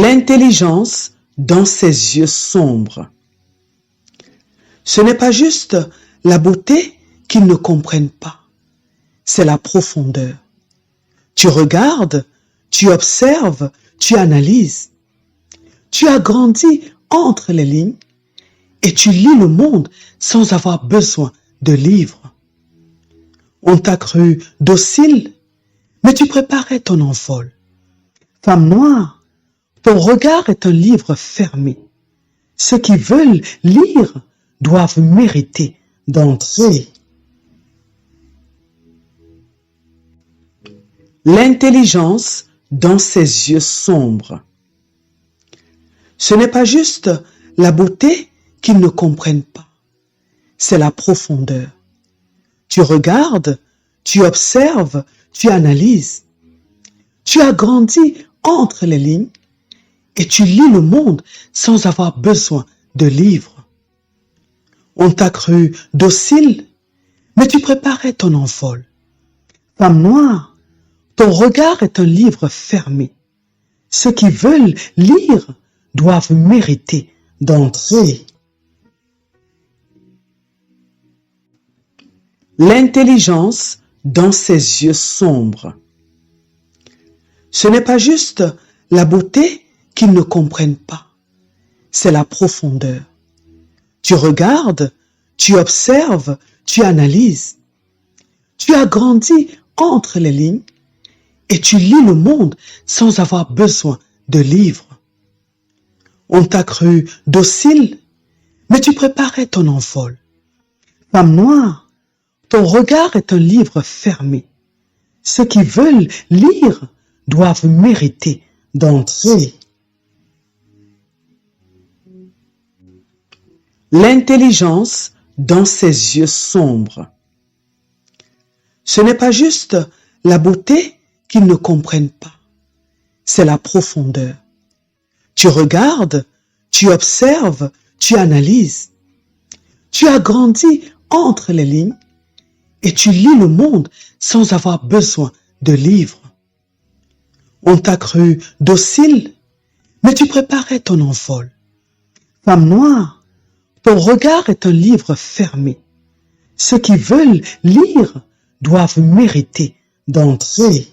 l'intelligence dans ses yeux sombres. Ce n'est pas juste la beauté qu'ils ne comprennent pas, c'est la profondeur. Tu regardes, tu observes, tu analyses. Tu as grandi entre les lignes et tu lis le monde sans avoir besoin de livres. On t'a cru docile, mais tu préparais ton envol. Femme noire, ton regard est un livre fermé. Ceux qui veulent lire doivent mériter d'entrer. L'intelligence dans ses yeux sombres. Ce n'est pas juste la beauté qu'ils ne comprennent pas, c'est la profondeur. Tu regardes, tu observes, tu analyses. Tu as grandi entre les lignes et tu lis le monde sans avoir besoin de livres. On t'a cru docile, mais tu préparais ton envol. Femme noire, ton regard est un livre fermé. Ceux qui veulent lire doivent mériter d'entrer. L'intelligence dans ses yeux sombres. Ce n'est pas juste la beauté qu'ils ne comprennent pas, c'est la profondeur. Tu regardes, tu observes, tu analyses. Tu as grandi entre les lignes et tu lis le monde sans avoir besoin de livres. On t'a cru docile, mais tu préparais ton envol. Femme noire, ton regard est un livre fermé. Ceux qui veulent lire doivent mériter d'entrer. L'intelligence dans ses yeux sombres. Ce n'est pas juste la beauté qu'ils ne comprennent pas, c'est la profondeur. Tu regardes, tu observes, tu analyses. Tu as grandi entre les lignes et tu lis le monde sans avoir besoin de livres. On t'a cru docile, mais tu préparais ton envol. Femme noire, ton regard est un livre fermé. Ceux qui veulent lire doivent mériter d'entrer.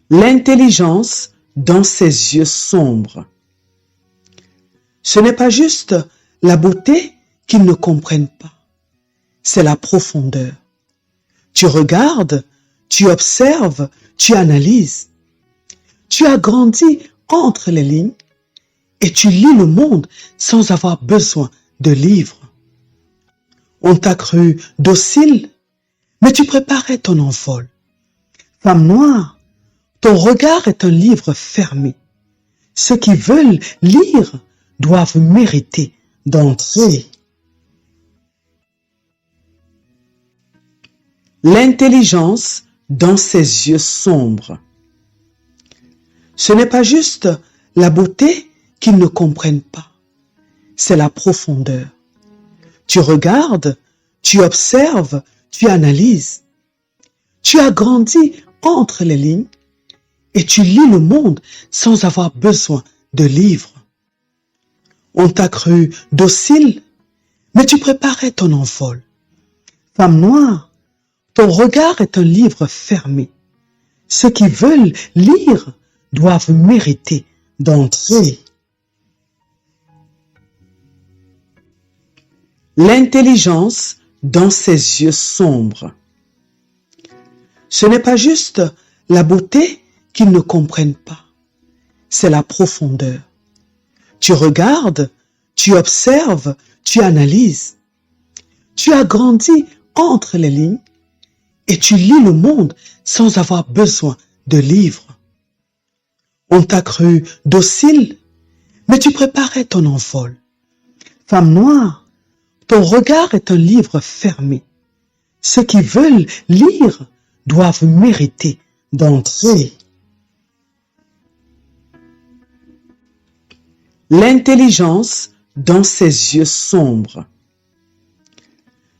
L'intelligence dans ses yeux sombres. Ce n'est pas juste la beauté qu'ils ne comprennent pas, c'est la profondeur. Tu regardes, tu observes, tu analyses. Tu as grandi entre les lignes et tu lis le monde sans avoir besoin de livres. On t'a cru docile, mais tu préparais ton envol. Femme noire, ton regard est un livre fermé. Ceux qui veulent lire doivent mériter d'entrer. L'intelligence dans ses yeux sombres. Ce n'est pas juste la beauté qu'ils ne comprennent pas, c'est la profondeur. Tu regardes, tu observes, tu analyses. Tu as grandi entre les lignes et tu lis le monde sans avoir besoin de livres. On t'a cru docile, mais tu préparais ton envol. Femme noire, ton regard est un livre fermé. Ceux qui veulent lire doivent mériter d'entrer. L'intelligence dans ses yeux sombres. Ce n'est pas juste la beauté qu'ils ne comprennent pas, c'est la profondeur. Tu regardes, tu observes, tu analyses. Tu as grandi entre les lignes et tu lis le monde sans avoir besoin de livres. On t'a cru docile, mais tu préparais ton envol. Femme noire, ton regard est un livre fermé. Ceux qui veulent lire doivent mériter d'entrer. L'intelligence dans ses yeux sombres.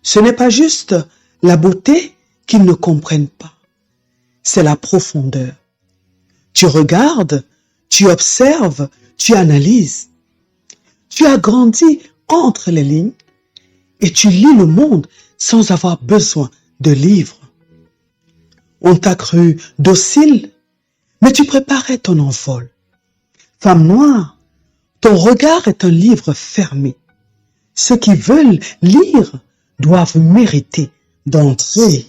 Ce n'est pas juste la beauté qu'ils ne comprennent pas, c'est la profondeur. Tu regardes, tu observes, tu analyses. Tu as grandi entre les lignes et tu lis le monde sans avoir besoin de livres. On t'a cru docile, mais tu préparais ton envol. Femme noire, ton regard est un livre fermé. Ceux qui veulent lire doivent mériter d'entrer.